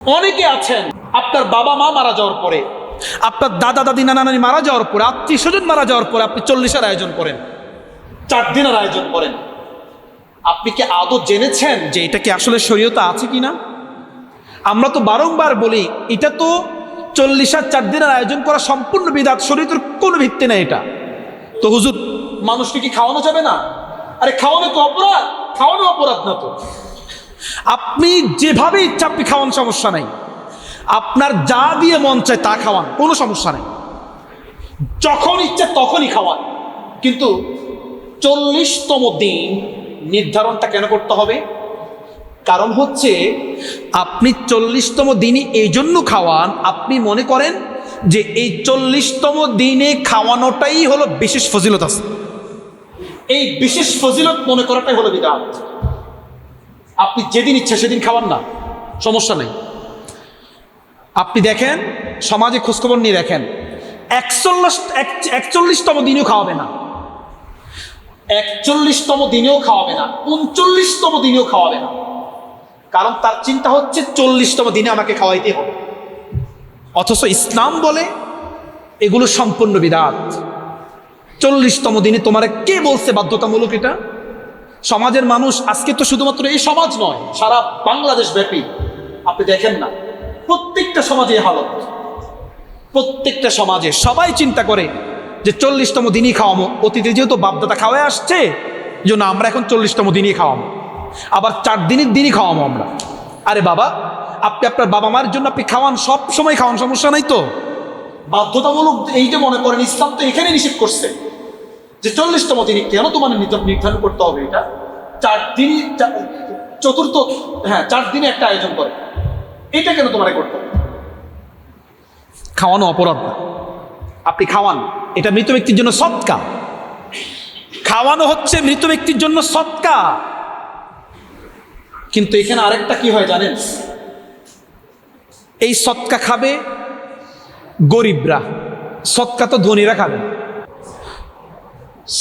অনেকে আছেন আপনার বাবা মা মারা যাওয়ার পরে, আপনার দাদা দাদি নানা নানি মারা যাওয়ার পরে, আত্মীয় স্বজন মারা যাওয়ার পরে আপনি 40-এর আয়োজন করেন, 4 দিনের আয়োজন করেন। আপনি কি আদৌ জেনেছেন যে এটা কি আসলে শরীয়তে আছে কিনা? আমরা তো বারংবার বলি এটা তো 40 আর 4 দিনের আয়োজন করা সম্পূর্ণ বিদআত, শরীয়তের কোনো ভিত্তি নেই এটা। তো হুজুর মানুষকে কি খাওয়ানো যাবে না? আরে খাওয়ানো তো অপরাধ, খাওয়ানো অপরাধ না তো। আপনি যেভাবে ইচ্ছা আপনি খাওয়ান, সমস্যা নাই। আপনার যা দিয়ে মন চায় তা খাওয়ান, কোনো সমস্যা নেই। যখন ইচ্ছা তখনই খাওয়ান, কিন্তু 40তম দিন নির্ধারণটা কেন করতে হবে? কারণ হচ্ছে আপনি 40তম দিনই এই জন্য খাওয়ান, আপনি মনে করেন যে এই 40তম দিনে খাওয়ানোটাই হলো বিশেষ ফজিলত আছে। এই বিশেষ ফজিলত মনে করাটাই হলো বিদআত। আপনি যেদিন ইচ্ছা সেদিন খাওয়ান না, সমস্যা নেই। আপনি দেখেন সমাজে খোঁজখবর নিয়ে দেখেন, 41তম দিনেও খাওয়াবে না, 41তম দিনেও খাওয়াবে না, 39তম দিনেও খাওয়াবে না। কারণ তার চিন্তা হচ্ছে 40তম দিনে আমাকে খাওয়াইতে হবে। অথচ ইসলাম বলে এগুলো সম্পূর্ণ বিদআত। 40তম দিনে তোমার কে বলছে বাধ্যতামূলক এটা? সমাজের মানুষ আজকে তো শুধুমাত্র এই সমাজ নয়, সারা বাংলাদেশ ব্যাপী আপনি দেখেন না, প্রত্যেকটা সমাজে হালত, প্রত্যেকটা সমাজে সবাই চিন্তা করে যে 40তম দিনই খাওয়াবো। অতীতে যেহেতু বাপদাদা খাওয়াই আসছে, এই জন্য আমরা এখন 40তম দিনই খাওয়াবো, আবার 4 দিনের দিনই খাওয়াবো আমরা। আরে বাবা, আপনি আপনার বাবা মার জন্য আপনি খাওয়ান, সব সময় খাওয়ান, সমস্যা নাই তো। বাধ্যতামূলক এইটা মনে করেন, ইসলাম তো এখানে নিষেধ করছে যে 40তম দিনে কেন তোমার নির্ধারণ করতে হবে এটা? 4 দিন, চতুর্থ, হ্যাঁ 4 দিনে একটা আয়োজন করে, এটা কেন তোমার করতে হবে? খাওয়ানো অপরাধ না, আপনি খাওয়ান, এটা মৃত ব্যক্তির জন্য সদকা। খাওয়ানো হচ্ছে মৃত ব্যক্তির জন্য সদকা। কিন্তু এখানে আরেকটা কি হয় জানেন? এই সদকা খাবে গরিবরা, সদকা তো ধনীরা খাবে।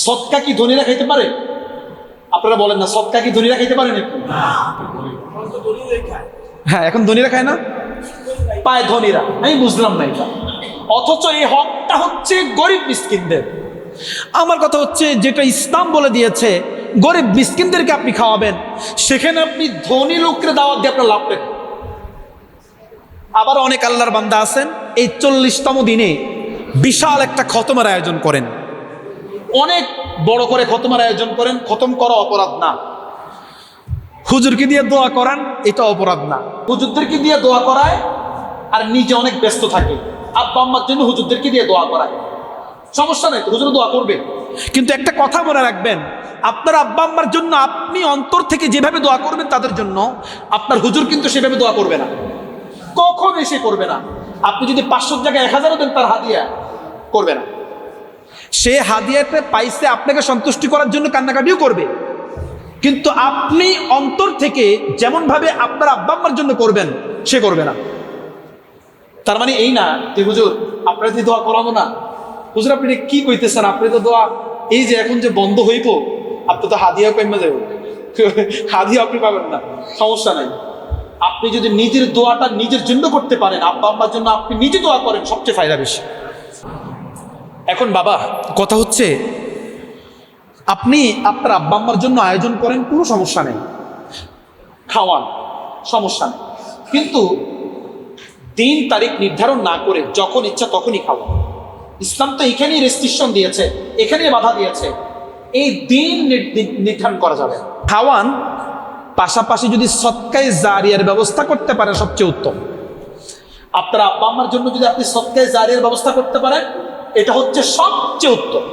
সদকা কি ধনীরা খাইতে পারে? আপনারা বলেন না, সদকা কি ধনীরা খাইতে পারেন? হ্যাঁ, এখন ধনীরা খায় না, পায় ধনীরা। আমি বুঝলাম না এটা। অথচ এই হকটা হচ্ছে গরিব মিসকিনদের। আমার কথা হচ্ছে যেটা ইসলাম বলে দিয়েছে গরিব মিসকিনদেরকে আপনি খাওয়াবেন, সেখানে আপনি ধনী লোককে দাওয়াত দিয়ে আপনার লাভ পেন। আবার অনেক আল্লাহর বান্দা আছেন এই 40তম দিনে বিশাল একটা খতমের আয়োজন করেন, অনেক বড় করে খতমের আয়োজন করেন। খতম করা অপরাধ না। হুজুরকে দিয়ে দোয়া করান, এটা অপরাধ না। হুজুরদেরকে দিয়ে দোয়া করায় আর নিজে অনেক ব্যস্ত থাকে, আব্বা আম্মার জন্য হুজুরদেরকে দিয়ে দোয়া করায়, সমস্যা নেই তো, হুজুর দোয়া করবে। কিন্তু একটা কথা মনে রাখবেন, আপনার আব্বা আম্মার জন্য আপনি অন্তর থেকে যেভাবে দোয়া করবেন তাদের জন্য, আপনার হুজুর কিন্তু সেভাবে দোয়া করবে না, কখন এসে করবে না। আপনি যদি 500 জায়গায় 1000ও দেন, তার হাদিয়া করবে না। সে হাদিয়াটা পাইছে আপনাকে সন্তুষ্টি করার জন্য, কান্নাকাটিও করবে, কিন্তু আপনি অন্তর থেকে যেমন ভাবে আপনার আব্বা আম্মার জন্য করবেন সে করবে না। তার মানে এই না যে হুজুর আপনারা যদি দোয়া করাবো না, হুজুর আপনি কি কইতেছেন, আপনি তো দোয়া এই যে এখন যে বন্ধ হইব, আপনি তো হাদিয়া কমে যাব, হাদিয়া আপনি পাবেন না, সমস্যা নাই। আপনি যদি নিজের দোয়াটা নিজের জন্য করতে পারেন, আব্বা আম্মার জন্য আপনি নিজে দোয়া করেন, সবচেয়ে ফায়দা বেশি। এখন বাবা কথা হচ্ছে আপনি আপনার আব্বা আম্মার জন্য আয়োজন করেন, কোনো সমস্যা নেই, খাওয়ান, সমস্যা নেই, কিন্তু দিন তারিখ নির্ধারণ না করে যখন ইচ্ছা তখনই খাওয়ান। ইসলাম তো এখানেই রেস্ট্রিকশন দিয়েছে, এখানেই বাধা দিয়েছে, এই দিন নির্ধারণ করা যাবে। খাওয়ান পাশাপাশি যদি সদকায়ে জারিয়ার ব্যবস্থা করতে পারেন সবচেয়ে উত্তম। আপনার আব্বা আম্মার জন্য যদি আপনি সদকায়ে জারিয়ার ব্যবস্থা করতে পারেন, এটা হচ্ছে সবচেয়ে উত্তম।